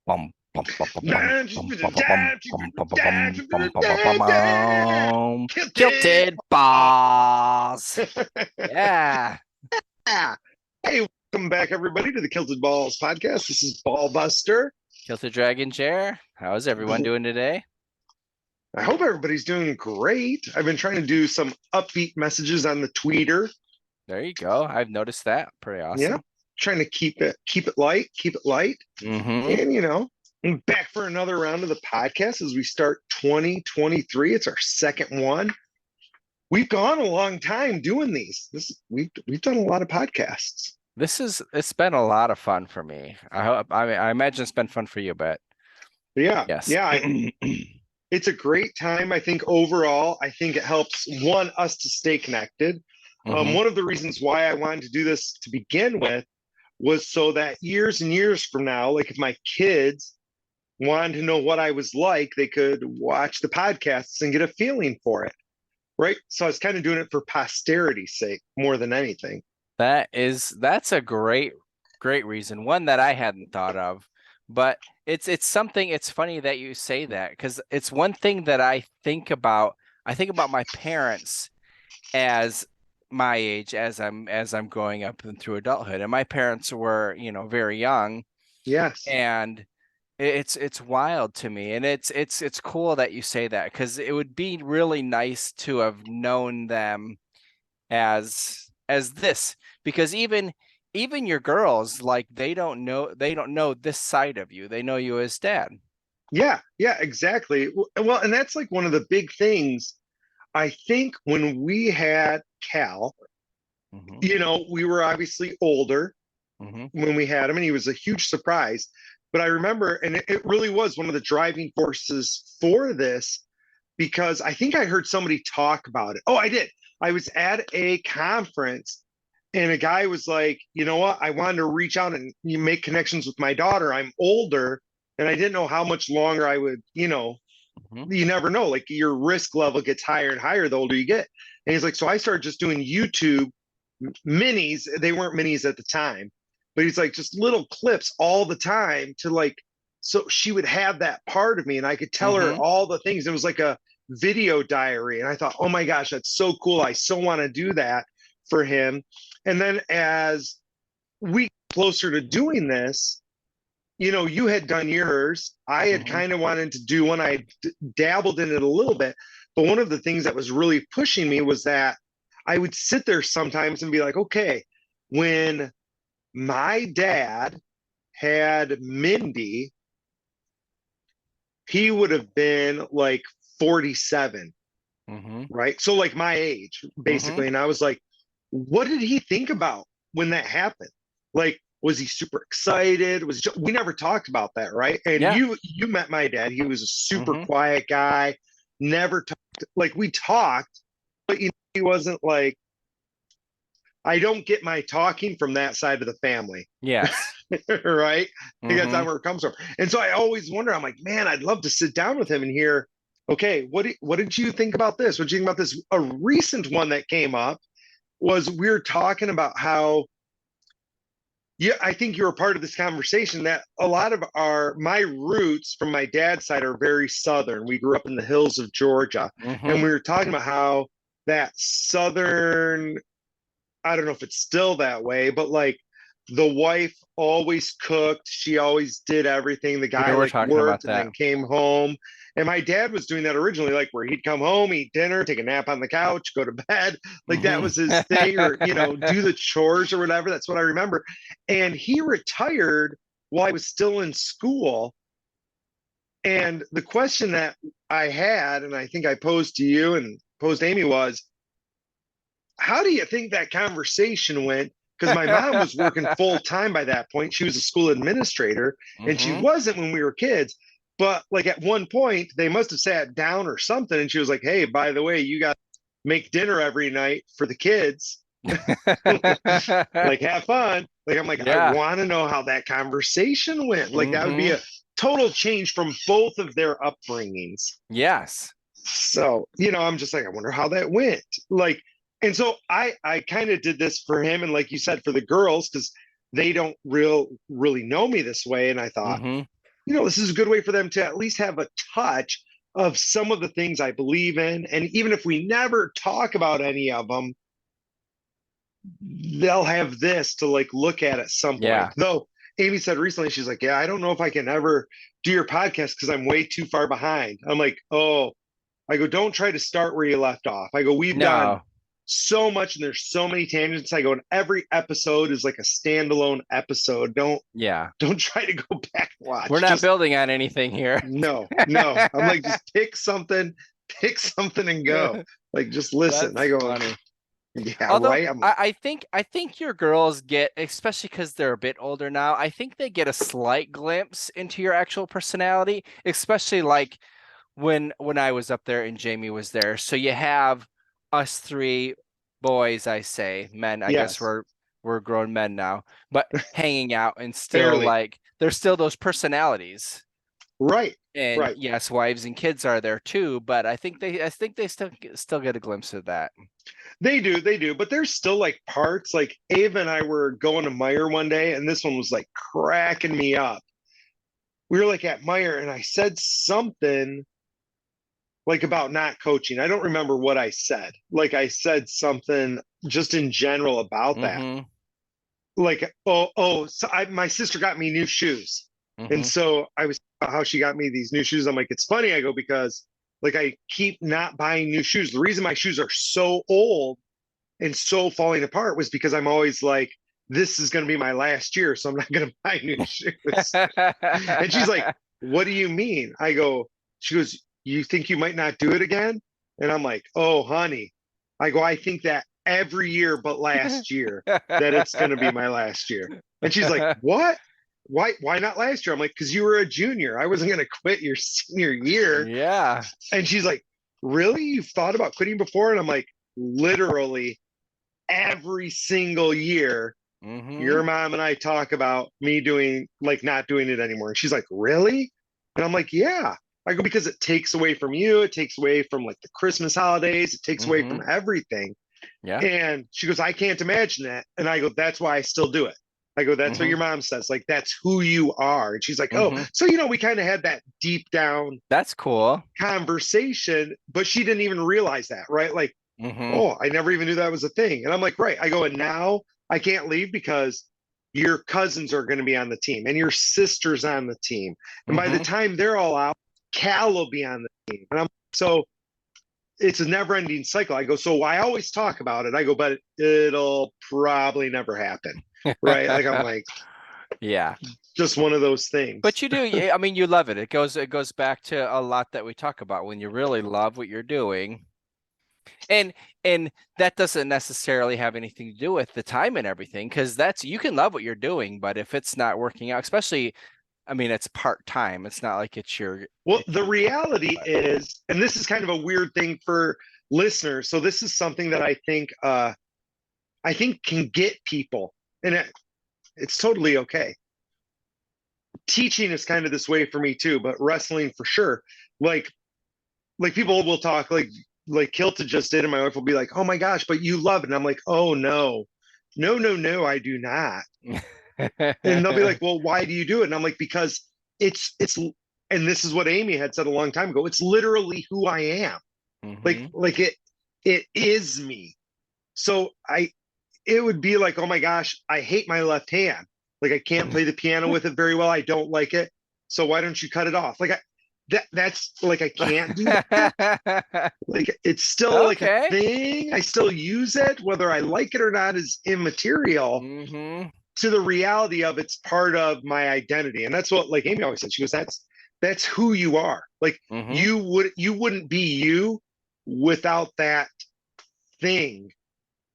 Bum, bum, bum, bum, bum, bum, bum, bum, bum, bum, bum, bum, bum, bum, bum, bum, bum. Kilted. Kilted balls. Yeah. Hey, welcome back, everybody, to the Kilted Balls podcast. This is Ball Buster. Kilted Dragon Chair. How is everyone doing today? I hope everybody's doing great. I've been trying to do some upbeat messages on the tweeter. There you go. I've noticed that. Pretty Yeah, awesome. trying to keep it light, keep it light. Mm-hmm. And I'm back for another round of the podcast as we start 2023. It's our second one. We've gone a long time doing these. We've done a lot of podcasts. It's been a lot of fun for me. I imagine it's been fun for you, but Yeah, yes. yeah. It's a great time. I think overall, I think it helps us to stay connected. Mm-hmm. One of the reasons why I wanted to do this to begin with was so that years and years from now, like if my kids wanted to know what I was like, they could watch the podcasts and get a feeling for it. Right. So I was kind of doing it for posterity's sake more than anything. That's a great reason. One that I hadn't thought of, but it's something. It's funny that you say that because it's one thing that I think about. I think about my parents as my age as I'm growing up and through adulthood, and my parents were, very young, Yes. and it's wild to me, and it's cool that you say that because it would be really nice to have known them as this, because even your girls, like, they don't know this side of you. They know you as dad. Yeah. Yeah, exactly. Well, and that's like one of the big things. I think when we had Cal, Hmm. we were obviously older Hmm. when we had him, and he was a huge surprise. But I remember, and it really was one of the driving forces for this because I think I heard somebody talk about it. Oh, I did. I was at a conference and a guy was like, you know what? I wanted to reach out and make connections with my daughter. I'm older and I didn't know how much longer I would, Hmm. you never know. Like your risk level gets higher and higher the older you get. And he's like, so I started just doing YouTube minis. They weren't minis at the time, but he's like, just little clips all the time to like, so she would have that part of me and I could tell her Hmm. all the things. It was like a video diary. And I thought, oh my gosh, that's so cool. I so want to do that for him. And then as we get closer to doing this, you had done yours. I had Hmm. kind of wanted to do one. Dabbled in it a little bit. But one of the things that was really pushing me was that I would sit there sometimes and be like, okay, when my dad had Mindy, he would have been like 47, Hmm. right? So, like my age, Hmm. basically. And I was like, what did he think about when that happened? Like, was he super excited? We never talked about that, right? And Yeah. you met my dad. He was a super Hmm. quiet guy, never talked. Like we talked, but he wasn't like, I don't get my talking from that side of the family. Yes. Right? I think that's Hmm. not where it comes from. And so I always wonder, I'm like, man, I'd love to sit down with him and hear, okay, what did you think about this? What did you think about this? A recent one that came up was we were talking about how, yeah, I think you were part of this conversation that a lot of my roots from my dad's side are very southern. We grew up in the hills of Georgia, and Hmm. we were talking about how that southern, I don't know if it's still that way, but like the wife always cooked. She always did everything. The We guy were like talking about worked and that. then came home. And my dad was doing that originally, like where he'd come home, eat dinner, take a nap on the couch, go to bed. Like that Hmm. was his thing, or, do the chores or whatever. That's what I remember. And he retired while I was still in school. And the question that I had, and I think I posed to you and posed Amy, was how do you think that conversation went? Because my mom was working full time by that point. She was a school administrator and she Hmm. wasn't when we were kids. But like at one point, they must have sat down or something. And she was like, hey, by the way, you got to make dinner every night for the kids. Like, have fun. Like, I'm like, I Yeah. want to know how that conversation went. Like, that would be Hmm. a total change from both of their upbringings. Yes. So, I'm just like, I wonder how that went. Like, and so I kind of did this for him, and like you said, for the girls, because they don't really know me this way. And I thought, Hmm. this is a good way for them to at least have a touch of some of the things I believe in. And even if we never talk about any of them, they'll have this to like look at some point. Yeah. Though Amy said recently, she's like, yeah, I don't know if I can ever do your podcast because I'm way too far behind. I'm like, oh, I go, don't try to start where you left off. I go, we've done No. so much and there's so many tangents. I go, and every episode is like a standalone episode. Don't Yeah. don't try to go back and We're watch. not Just building on anything here. no, no. I'm like, just pick something and go. Like just listen. I That's go, funny. yeah, Although right. I'm like, I think your girls get, especially because they're a bit older now, I think they get a slight glimpse into your actual personality, especially like when I was up there and Jamie was there. So you have us three boys, I say, men, I guess yes, we're grown men now, but hanging out and still barely. like there's still those personalities. Right, And right. yes, wives and kids are there too, but I think they still get a glimpse of that. They do. But there's still like parts. Like Ava and I were going to Meyer one day, and this one was like cracking me up. We were like at Meyer, and I said something like about not coaching. I don't remember what I said. Like I said something just in general about that. Mm-hmm. Like, so my sister got me new shoes. And Mm-hmm. so I was how she got me these new shoes. I'm like, it's funny. I go, because like I keep not buying new shoes. The reason my shoes are so old and so falling apart was because I'm always like, this is going to be my last year. So I'm not going to buy new shoes. And she's like, what do you mean? I go, she goes, you think you might not do it again? And I'm like, oh, honey. I go, I think that every year but last year that it's going to be my last year. And she's like, what? Why not last year? I'm like, because you were a junior. I wasn't going to quit your senior year. Yeah. And she's like, really? You've thought about quitting before? And I'm like, literally every single year Mm-hmm. your mom and I talk about me doing like not doing it anymore. And she's like, really? And I'm like, yeah. I go, because it takes away from you, it takes away from like the Christmas holidays, it takes away Mm-hmm. from everything. Yeah. And she goes, I can't imagine that. And I go, that's why I still do it. I go, that's what Mm-hmm. your mom says. Like, that's who you are. And she's like, oh, Mm-hmm. so, we kind of had that deep down That's cool. conversation, but she didn't even realize that, right? Like, Mm-hmm. oh, I never even knew that was a thing. And I'm like, right. I go, and now I can't leave because your cousins are going to be on the team and your sister's on the team. And by the Mm-hmm. time they're all out, Cal will be on the team. And I'm so it's a never ending cycle. I go, so I always talk about it. I go, but it'll probably never happen. Right. Like, I'm like, Yeah. just one of those things. But you do, I mean, you love it. It goes back to a lot that we talk about when you really love what you're doing. And and that doesn't necessarily have anything to do with the time and everything, because that's you can love what you're doing, but if it's not working out, especially, I mean, it's part time. It's not like Well, it's the your reality but is, and this is kind of a weird thing for listeners. So this is something that I think can get people, and it's totally okay. Teaching is kind of this way for me too, but wrestling for sure. Like like people will talk like Kilta just did, and my wife will be like, "Oh my gosh, but you love it," and I'm like, "Oh no, no, no, no, I do not." And they'll be like, "Well, why do you do it?" And I'm like, "Because it's." And this is what Amy had said a long time ago. It's literally who I am. Like hmm like it is me. So it would be like, oh my gosh, I hate my left hand. Like I can't play the piano with it very well. I don't like it. So why don't you cut it off? Like that's like I can't do that. Like it's still like a Okay. thing. I still use it. Whether I like it or not is immaterial hmm to the reality of it's part of my identity. And that's what like Amy always said. She goes, that's who you are. Like hmm you wouldn't be you without that thing.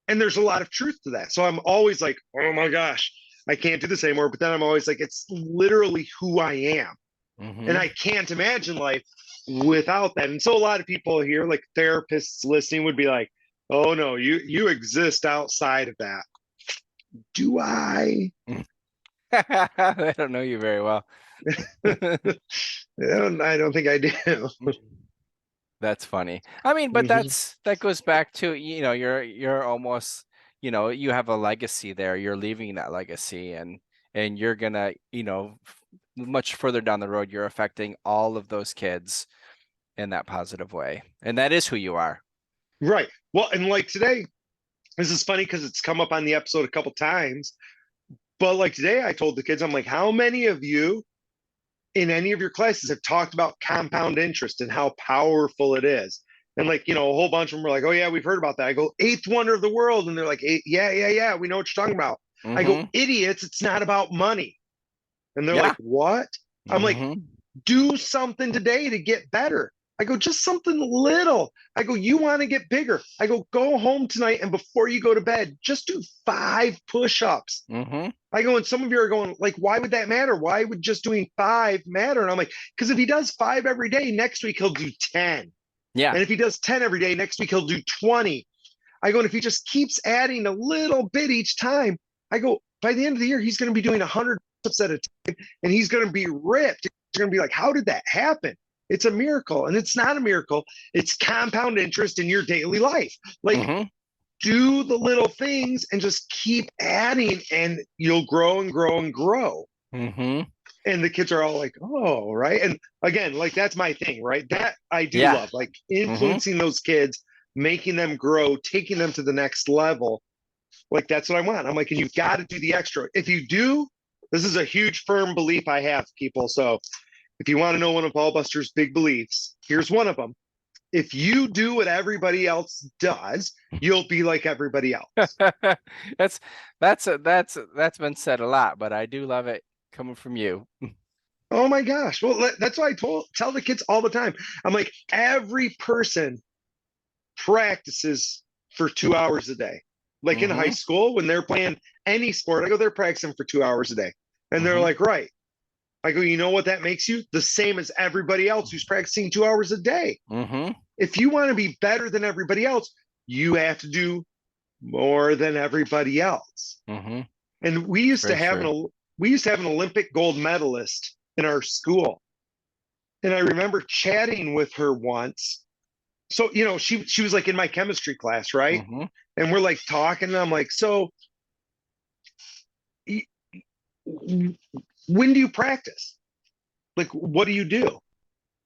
And there's a lot of truth to that. So I'm always like, oh my gosh, I can't do this anymore. But then I'm always like, it's literally who I am. And hmm I can't imagine life without that. And so a lot of people here, like therapists listening, would be like, oh no, you exist outside of that. Do I? I don't know you very well. I don't think I do. That's funny. I mean, but Mhm. that goes back to, you're almost, you have a legacy there. You're leaving that legacy, and you're gonna, much further down the road, you're affecting all of those kids in that positive way. And that is who you are. Right. Well, and like today, this is funny because it's come up on the episode a couple times. But like today, I told the kids, I'm like, how many of you in any of your classes have talked about compound interest and how powerful it is? And like, a whole bunch of them were like, oh, yeah, we've heard about that. I go, eighth wonder of the world. And they're like, yeah, yeah, yeah, we know what you're talking about. I go, Mm-hmm. idiots, it's not about money. And they're like, Yeah. what? I'm like, Mm-hmm. do something today to get better. I go, just something little. I go, you want to get bigger. I go home tonight and before you go to bed, just do 5 push-ups. Mm-hmm. I go, and some of you are going, like, why would that matter? Why would just doing 5 matter? And I'm like, because if he does 5 every day, next week he'll do 10. Yeah. And if he does 10 every day, next week he'll do 20. I go, and if he just keeps adding a little bit each time, I go, by the end of the year, he's going to be doing 100 push-ups at a time and he's going to be ripped. He's going to be like, how did that happen? It's a miracle. And it's not a miracle. It's compound interest in your daily life. Like, Mm-hmm. do the little things and just keep adding and you'll grow and grow and grow. Mm-hmm. And the kids are all like, oh, right. And again, like that's my thing, right? That I do Yeah. love, like Mm-hmm. influencing those kids, making them grow, taking them to the next level. Like that's what I want. I'm like, and you've got to do the extra. If you do, this is a huge firm belief I have, people. So if you want to know one of Paul Buster's big beliefs, here's one of them. If you do what everybody else does, you'll be like everybody else. That's that's been said a lot, but I do love it coming from you. Oh my gosh. Well, that's why tell the kids all the time. I'm like, every person practices for 2 hours a day. Like in high Mm-hmm. school, when they're playing any sport, I go, they're practicing for 2 hours a day. And they're Mm-hmm. like, right. I go, you know what that makes you? The same as everybody else who's practicing 2 hours a day. Mm-hmm. If you want to be better than everybody else, you have to do more than everybody else. Mm-hmm. And It's very true. we used to have an Olympic gold medalist in our school. And I remember chatting with her once. So, she was like in my chemistry class, right? Mm-hmm. And we're like talking, and I'm like, so when do you practice? Like, what do you do?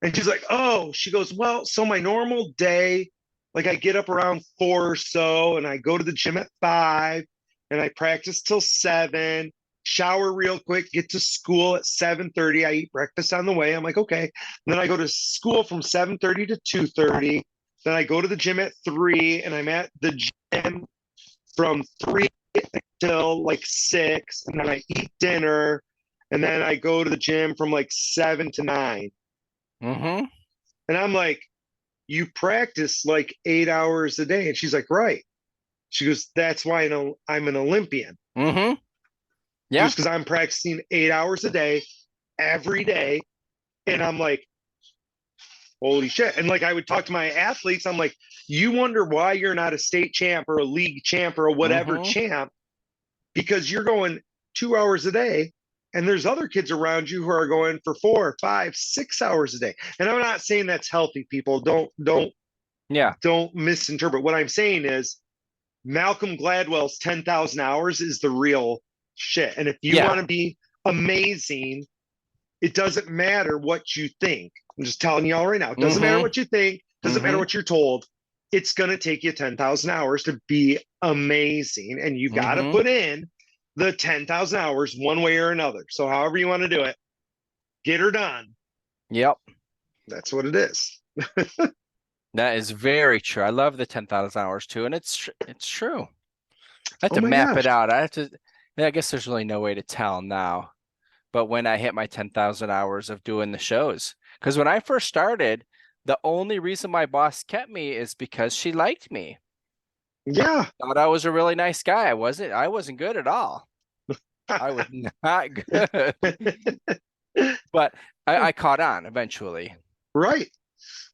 And she's like, oh, she goes, well, so my normal day, like I get up around 4 or so, and I go to the gym at 5, and I practice till 7, shower real quick, get to school at 7:30. I eat breakfast on the way. I'm like, okay. And then I go to school from 7:30 to 2:30. Then I go to the gym at 3, and I'm at the gym from 3 till like 6, and then I eat dinner, and then I go to the gym from like 7 to 9. Mm-hmm. And I'm like, you practice like 8 hours a day. And she's like, right. She goes, that's why I know I'm an Olympian. Mm-hmm. She Yeah. goes, because I'm practicing 8 hours a day every day. And I'm like, holy shit. And like I would talk to my athletes, I'm like, you wonder why you're not a state champ or a league champ or a whatever Mm-hmm. champ, because you're going 2 hours a day. And there's other kids around you who are going for 4, 5, 6 hours a day. And I'm not saying that's healthy, people. Yeah. Don't misinterpret. What I'm saying is Malcolm Gladwell's 10,000 hours is the real shit. And if you Yeah. want to be amazing, it doesn't matter what you think. I'm just telling y'all right now. It doesn't matter Mm-hmm. what you think, doesn't matter Mm-hmm. what you're told. It's going to take you 10,000 hours to be amazing. And you got to Mm-hmm. put in the 10,000 hours one way or another. So, however you want to do it, get her done. Yep. That's what it is. That is very true. I love the 10,000 hours too, and it's true. I have Oh to my map it gosh. out. I have to. I guess there's really no way to tell now. But when I hit my 10,000 hours of doing the shows, because when I first started, the only reason my boss kept me is because she liked me. Yeah. Thought I was a really nice guy. I wasn't good at all. I was not good. But I caught on eventually. Right.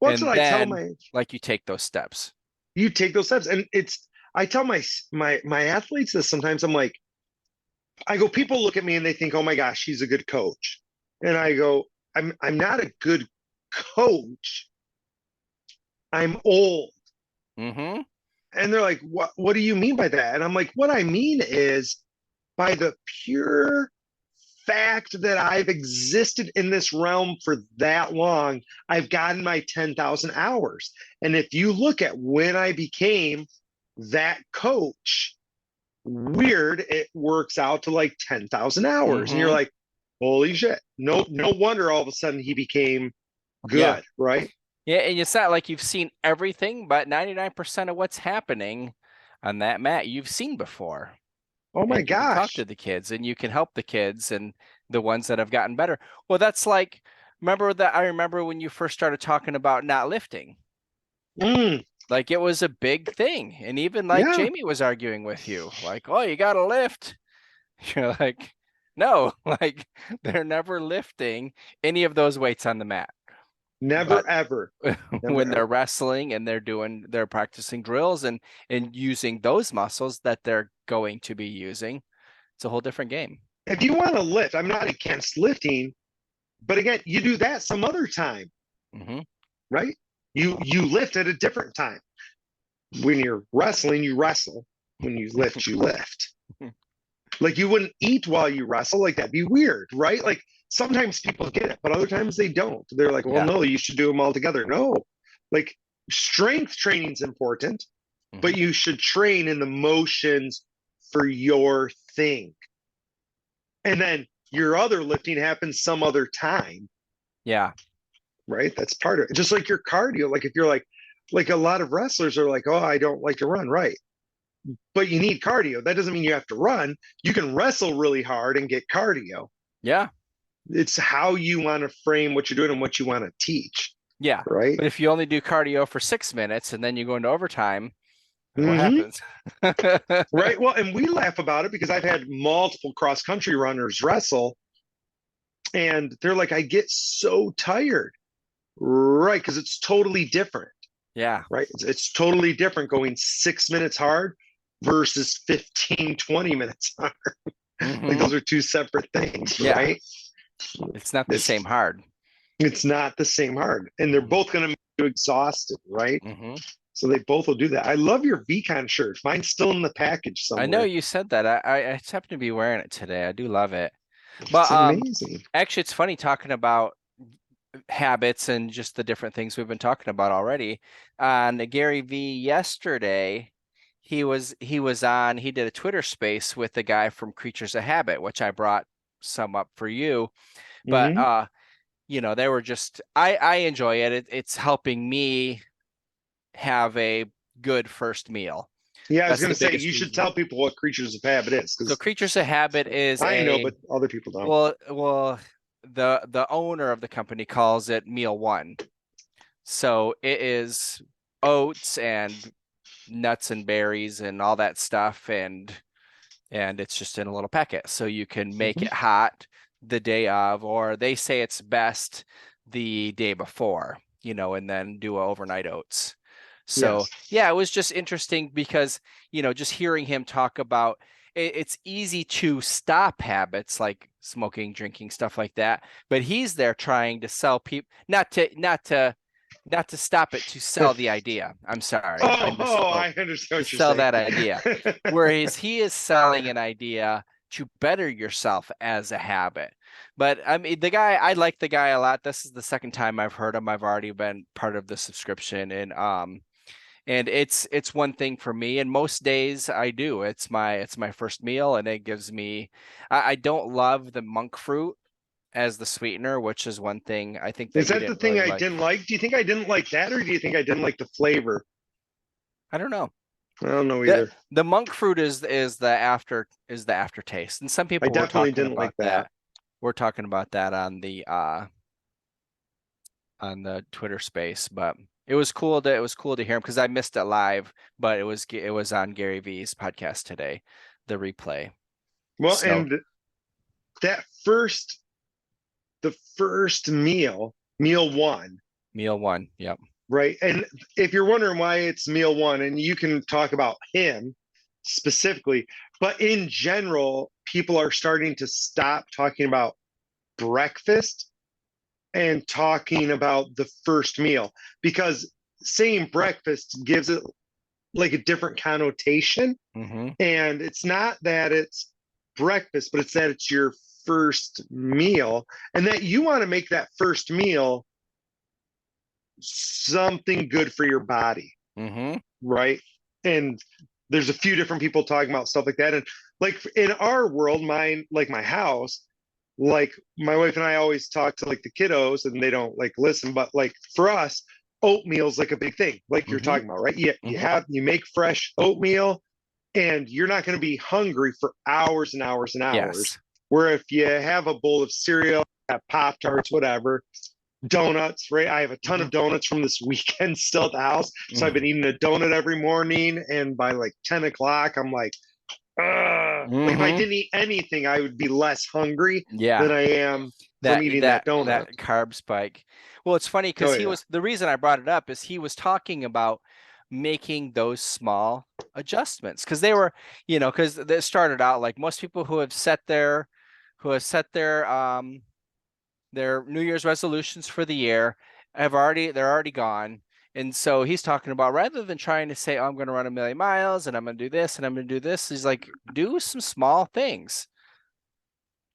Well, that's And what I tell then my like you take those steps. you take those steps. And I tell my athletes this sometimes. I'm like, I go, people look at me and they think, oh my gosh, she's a good coach. And I go, I'm not a good coach. I'm old. Mm-hmm. And they're like, what do you mean by that? And I'm like, what I mean is by the pure fact that I've existed in this realm for that long, I've gotten my 10,000 hours. And if you look at when I became that coach, weird, it works out to like 10,000 hours. And you're Mm-hmm. like, holy shit. No wonder all of a sudden he became Yeah. good, right? Yeah, and it's not like you've seen everything, but 99% of what's happening on that mat you've seen before. Oh my And you can talk to gosh. the kids and you can help the kids and the ones that have gotten better. Well, that's like, remember that I remember when you first started talking about not lifting. Mm, Like it was a big thing. And even like yeah. Jamie was arguing with you, like, oh, you gotta lift. You're like, no, like they're never lifting any of those weights on the mat. But Never ever. Never when they're ever. wrestling and they're practicing drills and using those muscles that they're going to be using, it's a whole different game. If you want to lift, I'm not against lifting, but again, you do that some other time, Hmm. right? You lift at a different time. When you're wrestling, you wrestle. When you lift, you lift. Like you wouldn't eat while you wrestle, like that'd be weird, right? Like sometimes people get it, but other times they don't. They're like, well, Yeah. no, you should do them all together. No, like strength training is important, Hmm. but you should train in the motions for your thing. And then your other lifting happens some other time, Yeah. right? That's part of it. Just like your cardio. Like if you're like a lot of wrestlers are like, oh, I don't like to run, right? But you need cardio. That doesn't mean you have to run. You can wrestle really hard and get cardio. Yeah. It's how you want to frame what you're doing and what you want to teach, Yeah. right? But if you only do cardio for 6 minutes and then you go into overtime, what Mm-hmm. happens? Right. Well, and we laugh about it because I've had multiple cross country runners wrestle, and they're like, I get so tired, right? Because it's totally different, Yeah. right? It's totally different going 6 minutes hard versus 15, 20 minutes hard. Like Hmm. those are two separate things, Yeah. right? It's not the It's same hard. it's not the same hard, and they're both going to make you exhausted, right? Hmm. So they both will do that. I love your VCon shirt. Mine's still in the package I know somewhere. you said that. I just happen to be wearing it today. I do love it. But It's amazing. actually it's funny talking about habits and just the different things we've been talking about already. On Gary V yesterday, he did a Twitter space with the guy from Creatures of Habit, which I brought some up for you. But Hmm. they were just I enjoy it. It's helping me have a good first meal. Yeah, I was That's going the to say biggest you should reason. tell people what Creatures of Habit is So because Creatures of Habit is I know, a but other people don't. well, the owner of the company calls it meal one. So it is oats and nuts and berries and all that stuff and it's just in a little packet. So you can make Hmm. it hot the day of, or they say it's best the day before, and then do a overnight oats. So Yes. yeah, it was just interesting because, just hearing him talk about it's easy to stop habits like smoking, drinking, stuff like that. But he's there trying to sell people, not to stop it, to sell the idea. I'm sorry, I misspoke. I understand To what you're sell saying. that idea. Whereas he is selling an idea to better yourself as a habit. But I mean, I like the guy a lot. This is the second time I've heard him. I've already been part of the subscription and it's one thing for me. And most days I do. It's my first meal and it gives me I don't love the monk fruit as the sweetener, which is one thing I think that Is you that the didn't thing really I like. didn't like? Do you think I didn't like that, or do you think I didn't like the flavor? I don't know. I don't know The either. the monk fruit is the aftertaste. And some I people were definitely talking didn't like about that. that. We're talking about that on the Twitter space, but it was cool to hear him because I missed it live, but it was on Gary V's podcast today, the replay. Well, So and that the first meal one, meal one, yep. right? And if you're wondering why it's meal one, and you can talk about him specifically, but in general, people are starting to stop talking about breakfast and talking about the first meal because saying breakfast gives it like a different connotation. Hmm. And it's not that it's breakfast, but it's that it's your first meal, and that you want to make that first meal something good for your body, Mm-hmm. right? And there's a few different people talking about stuff like that. And like in our world, mine, like my house, like my wife and I always talk to like the kiddos and they don't like listen, but like for us, oatmeal's like a big thing, like you're Mm-hmm. talking about, right? Mm-hmm. You make fresh oatmeal and you're not going to be hungry for hours and hours and hours. Yes. Where if you have a bowl of cereal, have Pop Tarts, whatever, donuts, right? I have a ton Mm-hmm. of donuts from this weekend still at the house. So I've been Mm-hmm. eating a donut every morning. And by like 10 o'clock, I'm like, like if I Mm-hmm. didn't eat anything, I would be less hungry Yeah. than I am from That eating that that donut. that carb spike. Well, it's funny because Oh, he yeah. was the reason I brought it up is he was talking about making those small adjustments because they were, because they started out like most people who have set their New Year's resolutions for the year they're already gone. And so he's talking about rather than trying to say, oh, I'm going to run 1,000,000 miles and I'm going to do this and I'm going to do this, he's like, do some small things.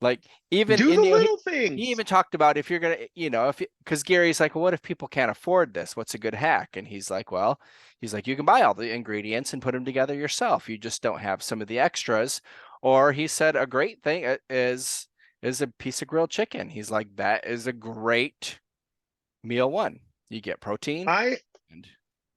Like even Do in the he little things. even talked about if you're gonna, if because Gary's like, well, what if people can't afford this? What's a good hack? And he's like, you can buy all the ingredients and put them together yourself. You just don't have some of the extras. Or he said a great thing is a piece of grilled chicken. He's like, that is a great meal one. You get protein I and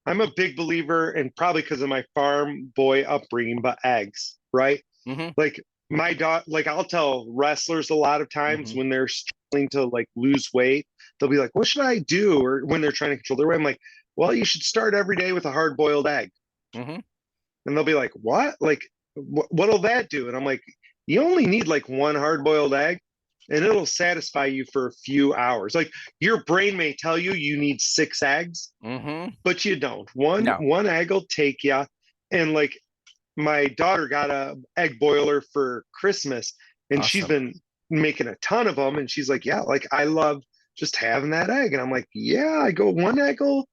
I'm a big believer, and probably because of my farm boy upbringing, but eggs, right? mm-hmm, Like my dog, like I'll tell wrestlers a lot of times mm-hmm, when they're struggling to like lose weight, they'll be like, "What should I do?" Or when they're trying to control their weight, I'm like, "Well, you should start every day with a hard boiled egg." mm-hmm, And they'll be like, "What? Like, what'll that do?" And I'm like, "You only need like one hard boiled egg." And it'll satisfy you for a few hours. Like your brain may tell you you need 6 eggs, mm-hmm. but you don't. One No. one egg will take you. And like my daughter got a egg boiler for Christmas, and she's Awesome. been making a ton of them. And she's like, "Yeah, like I love just having that egg." And I'm like, "Yeah." I go, "One egg will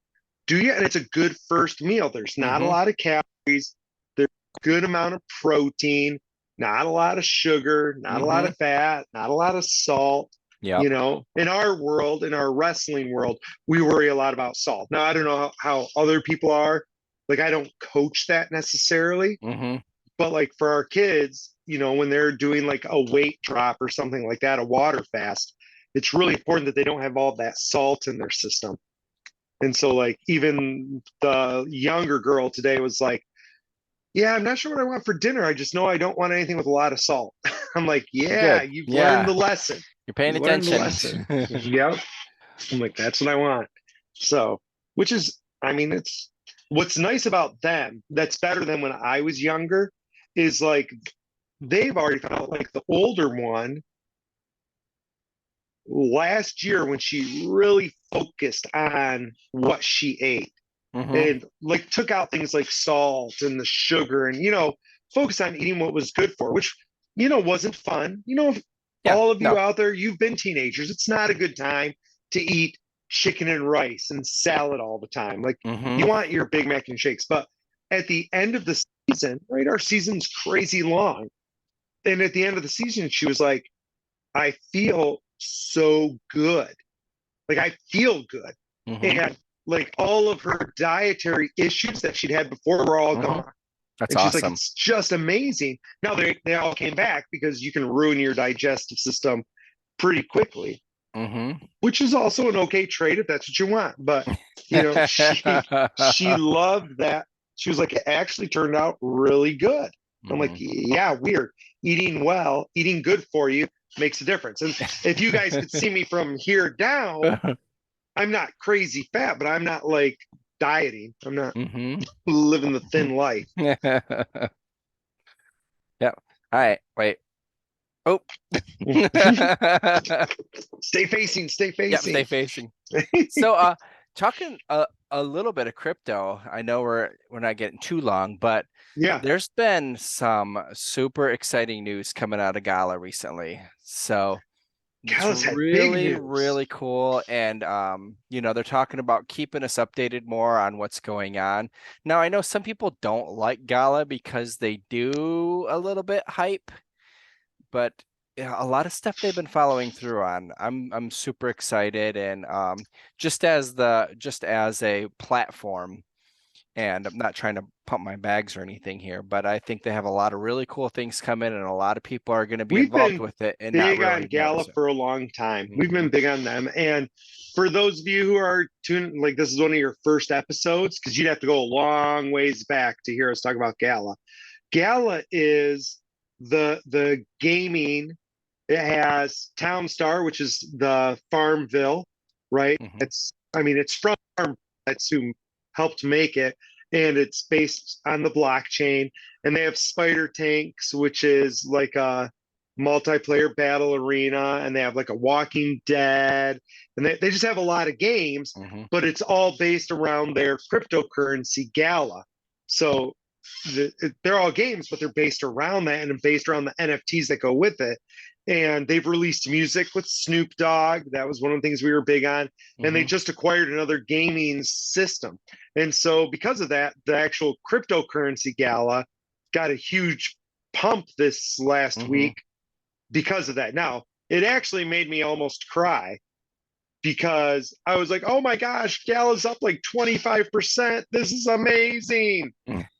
do you?" And it's a good first meal. There's not a Mm-hmm, lot of calories. There's a good amount of protein, not a lot of sugar, not a lot mm-hmm. of fat, not a lot of salt. Yep. In our world, in our wrestling world, we worry a lot about salt. Now, I don't know how other people are. Like, I don't coach that necessarily, Mm-hmm. but like for our kids, when they're doing like a weight drop or something like that, a water fast, it's really important that they don't have all that salt in their system. And so, like, even the younger girl today was like, "Yeah, I'm not sure what I want for dinner. I just know I don't want anything with a lot of salt." I'm like, "Yeah, Good. you've learned the Yeah. lesson. You're paying You learned the attention. lesson." Yep. I'm like, "That's what I want." So, which is, I mean, it's what's nice about them that's better than when I was younger is like they've already found out, like the older one last year when she really focused on what she ate Mm-hmm. and like took out things like salt and the sugar and focus on eating what was good for her, which wasn't fun. Yeah. All of you No. out there, you've been teenagers. It's not a good time to eat chicken and rice and salad all the time. Like you Mm-hmm. want your Big Mac and shakes, but at the end of the season, right? Our season's crazy long. And at the end of the season, she was like, "I feel so good. Like I feel good." Mm-hmm. And like all of her dietary issues that she'd had before were all Mm-hmm. gone. That's And she's like, awesome. "It's just amazing." Now they all came back because you can ruin your digestive system pretty quickly, Mm-hmm. which is also an okay trade if that's what you want. But she loved that. She was like, "It actually turned out really good." I'm like, Mm-hmm. "Yeah, weird. Eating well, eating good for you makes a difference." And if you guys could see me from here down, I'm not crazy fat, but I'm not like dieting. I'm not Mm-hmm. living the thin life. Yep. All right. Wait. Oh. Stay facing, stay Yep. Stay facing. facing. So, talking a little bit of crypto. I know we're not getting too long, but Yeah, there's been some super exciting news coming out of Gala recently. So it's Gala's had big really, news. really cool. And they're talking about keeping us updated more on what's going on. Now, I know some people don't like Gala because they do a little bit hype, but yeah, a lot of stuff they've been following through on. I'm super excited, and just as a platform, and I'm not trying to pump my bags or anything here, but I think they have a lot of really cool things coming, and a lot of people are going to be We've involved been with it and not big on really Gala notice it. for a long time. We've Hmm. been big on them. And for those of you who are tuning, like this is one of your first episodes, because you'd have to go a long ways back to hear us talk about Gala. Gala is the gaming. It has Town Star, which is the Farmville, right? Hmm. It's from Farm. That's who helped make it, and it's based on the blockchain. And they have Spider Tanks, which is like a multiplayer battle arena, and they have like a Walking Dead, and they just have a lot of games, Hmm. but it's all based around their cryptocurrency Gala. So they're all games, but they're based around that and based around the NFTs that go with it. And they've released music with Snoop Dogg. That was one of the things we were big on. And they Hmm. just acquired another gaming system. And so, because of that, the actual cryptocurrency gala got a huge pump this last Hmm. week because of that. Now, it actually made me almost cry because I was like, oh my gosh, gala's up like 25%. This is amazing.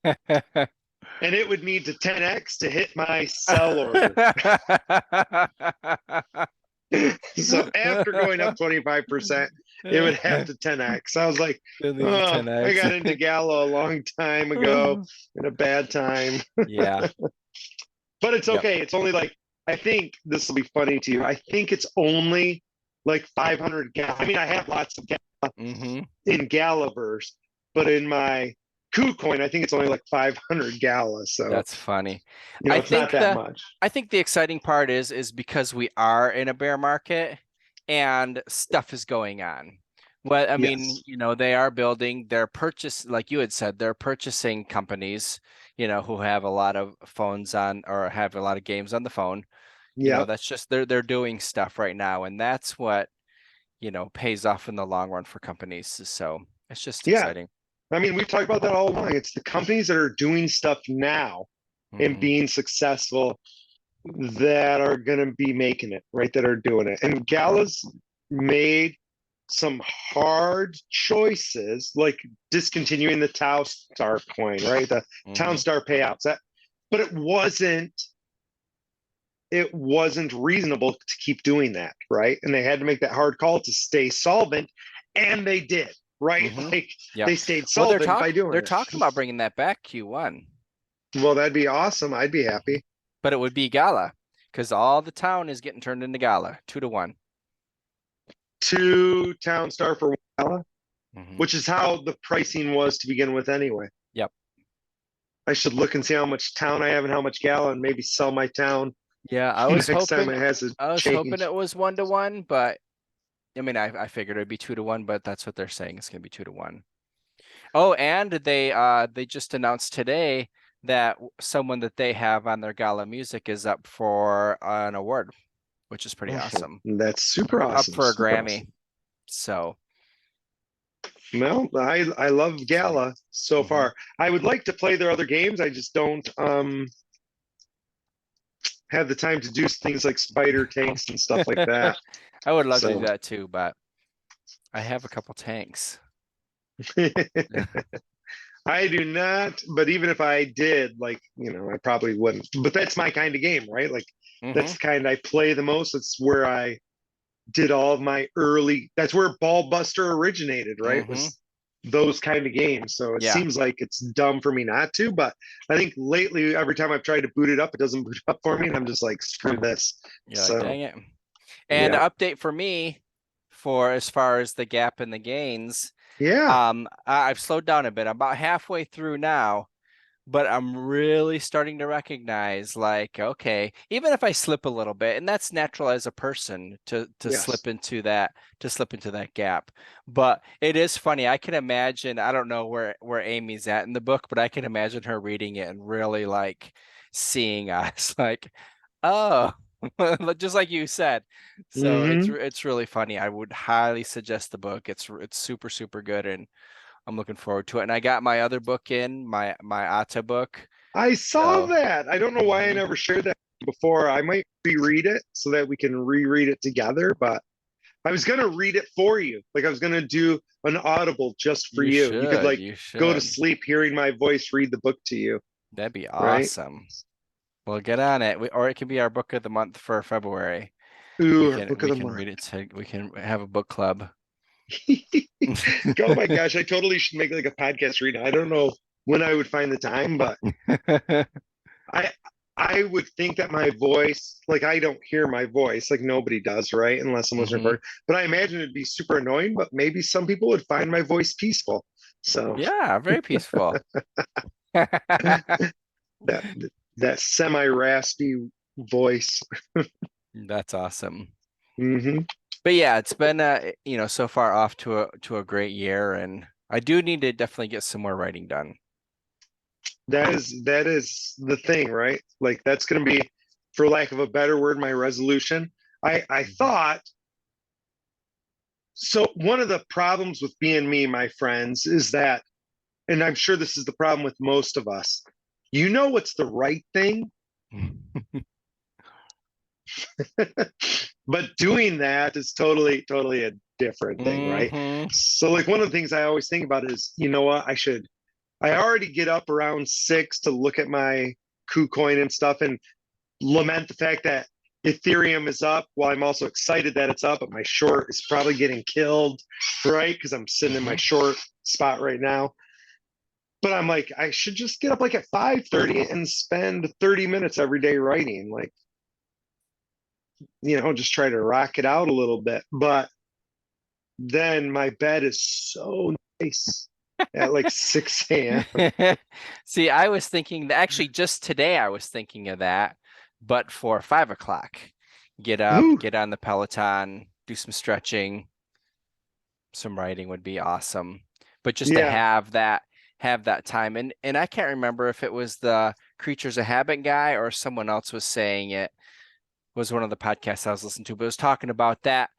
And it would need to 10x to hit my sell order. So after going up 25%, it would have to 10x. I was like, Still need to oh, I 10x. got into Gala a long time ago in a bad time. Yeah. But it's Yep. okay. It's only like, I think this will be funny to you. I think it's only like 500 Gala. I mean, I have lots of Gala Hmm. in Galaverse, but in my KuCoin, I think it's only like 500 Gala. So, That's funny. you know, I it's not think that the much. I think the exciting part is because we are in a bear market and stuff is going on. Well, I mean, Yes. they are building their purchase, like you had said, they're purchasing companies, who have a lot of phones on or have a lot of games on the phone. Yep. That's just they're doing stuff right now, and that's what, pays off in the long run for companies. So it's just Yeah. exciting. I mean, we've talked about that all along. It's the companies that are doing stuff now and Hmm. being successful that are going to be making it, right? That are doing it. And Gala's made some hard choices, like discontinuing the Tau Star coin, right? The Town Hmm. Star payouts. But it wasn't reasonable to keep doing that, right? And they had to make that hard call to stay solvent, and they did, right? Hmm. Like Yep. they stayed Well, solvent by doing they're it. talking about bringing that back Q1. Well, that'd be awesome. I'd be Mhm. happy. But it would be Gala because all the town is getting turned into Gala, 2-1. Two Town Star for Walla, Hmm. which is how the pricing was to begin with anyway. Yep. I should look and see how much town I have and how much Gala and maybe sell my town Yeah, I was next time hoping it has a I was hoping change. it was 1-1, but I mean, I figured it'd be 2-1, but that's what they're saying. It's gonna be 2-1. Oh, and they just announced today that someone that they have on their Gala music is up for an award, which is pretty Mhm. awesome. That's super Up awesome. for a Super Grammy. awesome. So Well, I love exciting. Gala so Hmm. far. I would like to play their other games. I just don't have the time to do things like spider tanks and stuff like that. I would love to do So that too, but I have a couple tanks. I do not, but even if I did, like, I probably wouldn't. But that's my kind of game, right? Like that's Hmm. the kind I play the most. That's where I did all of my that's where Ball Buster originated, right? Hmm. Was those kind of games. So it Yeah. seems like it's dumb for me not to, but I think lately every time I've tried to boot it up, it doesn't boot up for me, and I'm just like, screw this. You're like, So dang it. And yeah. update for me for as far as the gap and the gains. Yeah. I've slowed down a bit. I'm about halfway through now, but I'm really starting to recognize like, okay, even if I slip a little bit, and that's natural as a person to Yes. slip into that gap. But it is funny. I can imagine, I don't know where Amy's at in the book, but I can imagine her reading it and really like seeing us like, oh, just like you said. So Hmm. it's really funny. I would highly suggest the book. It's super, super good, and I'm looking forward to it. And I got my other book in, my Atta book. I saw So that. I don't know why I mhm. never shared that. before. I might reread it so that we can reread it together, but I was gonna read it for you. Like I was gonna do an audible just for You you. You could should. like You go to should. sleep hearing my voice read the book to you, That'd be right? awesome. Well, get on it. Or it can be our book of the month for February. We Ooh, our can book of we the can month. read it to we can have a book club. Oh my gosh, I totally should make like a podcast read. I don't know when I would find the time, but I I would think that my voice, like I don't hear my voice, like nobody does, right? Unless someone's hmm recording. But I imagine it'd be super annoying, but maybe some people would find my voice peaceful. So Yeah, very peaceful. that that semi-raspy voice. That's awesome. Hmm. But yeah, it's been so far off to a great year, and I do need to definitely get some more writing done. That is the thing, right? Like that's gonna be, for lack of a better word, my resolution. I Mhm. thought so. One of the problems with being me, my friends, is that, and I'm sure this is the problem with most of us, you know what's the right thing, but doing that is totally a different thing, right? hmm So like one of the things I always think about is, you know what, I already get up around 6 to look at my KuCoin and stuff and lament the fact that Ethereum is up while I'm also excited that it's up, but my short is probably getting killed, right? Because I'm sitting in my hmm short spot right now. But I'm like, I should just get up like at 5:30 and spend 30 minutes every day writing. Like, just try to rock it out a little bit. But then my bed is so nice at like 6 a.m. See, I was thinking that actually just today I was thinking of that, but for 5 o'clock. Get up, Ooh, get on the Peloton, do some stretching, some writing would be awesome. But just to yeah, have that time. And I can't remember if it was the Creatures of Habit guy or someone else was saying it, was one of the podcasts I was listening to, but it was talking about that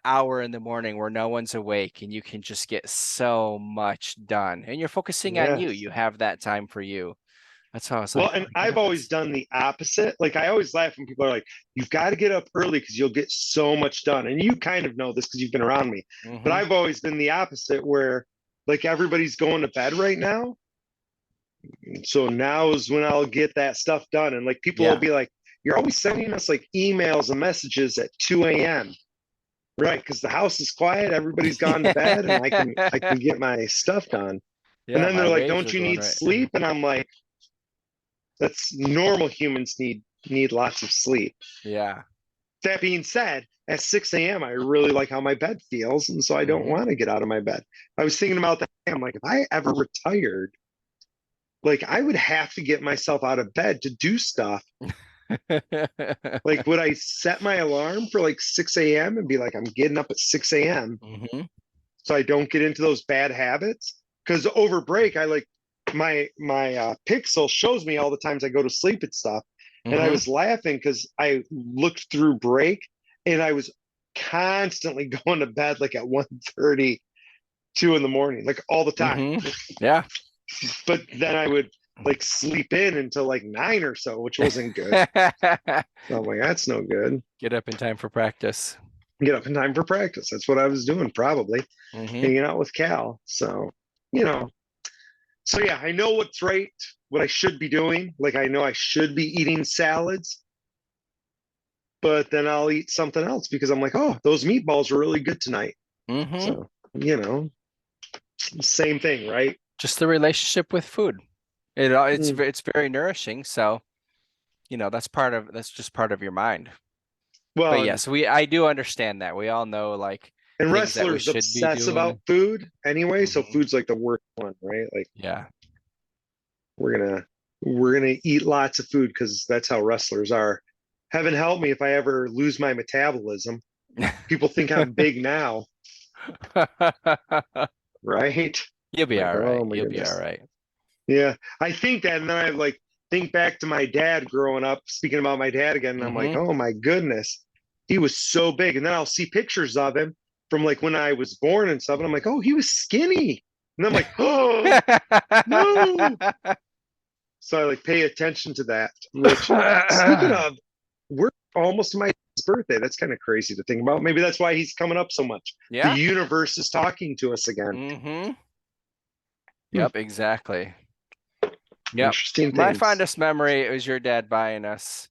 hour in the morning where no one's awake and you can just get so much done. And you're focusing on you. yes. You have that time for you. That's how I was Well, like, oh and my I've always goodness. done the opposite. Like I always laugh when people are like, "You've got to get up early because you'll get so much done." And you kind of know this because you've been around me. But hmm I've always been the opposite, where like everybody's going to bed right now, so now is when I'll get that stuff done. And like people will Yeah. be like, "You're always sending us like emails and messages at 2 a.m." Right? Because the house is quiet, everybody's gone to bed, and I can get my stuff done. And Yeah, then my they're like, waves "Don't are you going need right. sleep?" And I'm like, "That's normal. Humans need lots of sleep." Yeah. That being said, at 6 a.m., I really like how my bed feels. And so I don't hmm want to get out of my bed. I was thinking about that. I'm like, if I ever retired, like I would have to get myself out of bed to do stuff. Like, would I set my alarm for like 6 a.m. and be like, I'm getting up at 6 a.m. hmm so I don't get into those bad habits? Because over break, I like my Pixel shows me all the times I go to sleep and stuff. And I hmm was laughing because I looked through break and I was constantly going to bed like at 1:30, 2 in the morning, like all the time. hmm Yeah. But then I would like sleep in until like 9 or so, which wasn't good. So I'm like, that's no good. Get up in time for practice. Get up in time for practice. That's what I was doing, probably hmm hanging out with Cal. So, you know, so yeah, I know what's right, what I should be doing. Like I know I should be eating salads, but then I'll eat something else because I'm like, oh, those meatballs are really good tonight. hmm So, same thing, right? Just the relationship with food. Mm. It's very nourishing. So, that's just part of your mind. But Well, yes, I do understand that. We all know like and things that we wrestlers should be obsess about doing. food anyway, so hmm food's like the worst one, right? Like Yeah. we're gonna we're gonna eat lots of food because that's how wrestlers are. Heaven help me if I ever lose my metabolism. People think I'm big now, right? You'll be Like, all right. oh my You'll be all goodness. right. Yeah, I think that, and then I like think back to my dad growing up. Speaking about my dad again, and I'm like, hmm oh my goodness, he was so big. And then I'll see pictures of him from like when I was born and stuff, and I'm like, oh, he was skinny. And I'm like, oh no. So I like pay attention to that. Which, speaking of, we're almost to my birthday. That's kind of crazy to think about. Maybe that's why he's coming up so much. The Yeah. universe is talking to us again. Mm-hmm. Hmm, Yep, exactly. Yep. interesting My things. fondest memory was your dad buying us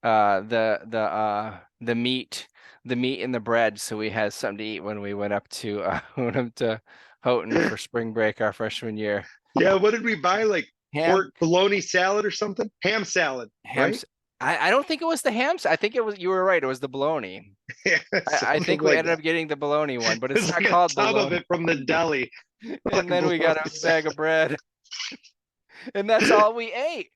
the meat, the meat and the bread, so we had something to eat when we went up to went up to Houghton for spring break our freshman year. Yeah, what did we buy? Like Ham, pork bologna salad or something? Ham salad, right? hams. I don't think it was the hams. I think it was, you were right, it was the bologna. Yeah, I something think we like ended that. up getting the bologna one, but it's It's not like a called tub of bologna. it from the deli, like And then we got bologna a bag of salad. bread, and that's all we ate.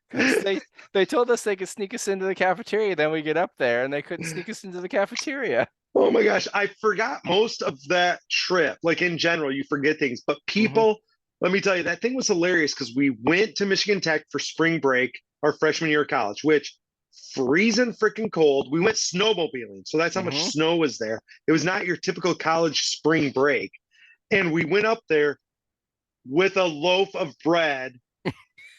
Because they told us they could sneak us into the cafeteria. Then we get up there, and they couldn't sneak us into the cafeteria. Oh my gosh, I forgot most of that trip. Like in general, you forget things, but Hmm. people, let me tell you, that thing was hilarious because we went to Michigan Tech for spring break our freshman year of college, which freezing freaking cold. We went snowmobiling, so that's how much Hmm. snow was there. It was not your typical college spring break. And we went up there with a loaf of bread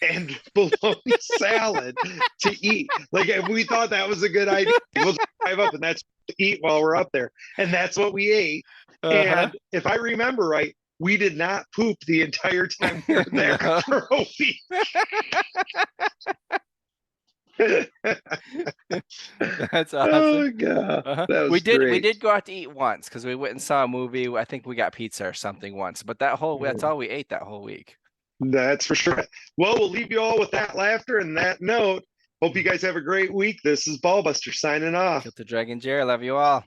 and bologna salad to eat. Like, and we thought that was a good idea. We'll drive up and that's to eat while we're up there. And that's what we ate. Uh-huh. And if I remember right, we did not poop the entire time we were there No. for a week. That's Oh awesome. my God. Uh-huh. That We was did we great. did go out to eat once because we went and saw a movie. I think we got pizza or something once, but that's all we ate that whole week. That's for sure. Well, we'll leave you all with that laughter and that note. Hope you guys have a great week. This is Ballbuster signing off. Kill the Dragon Jerry. Love you all.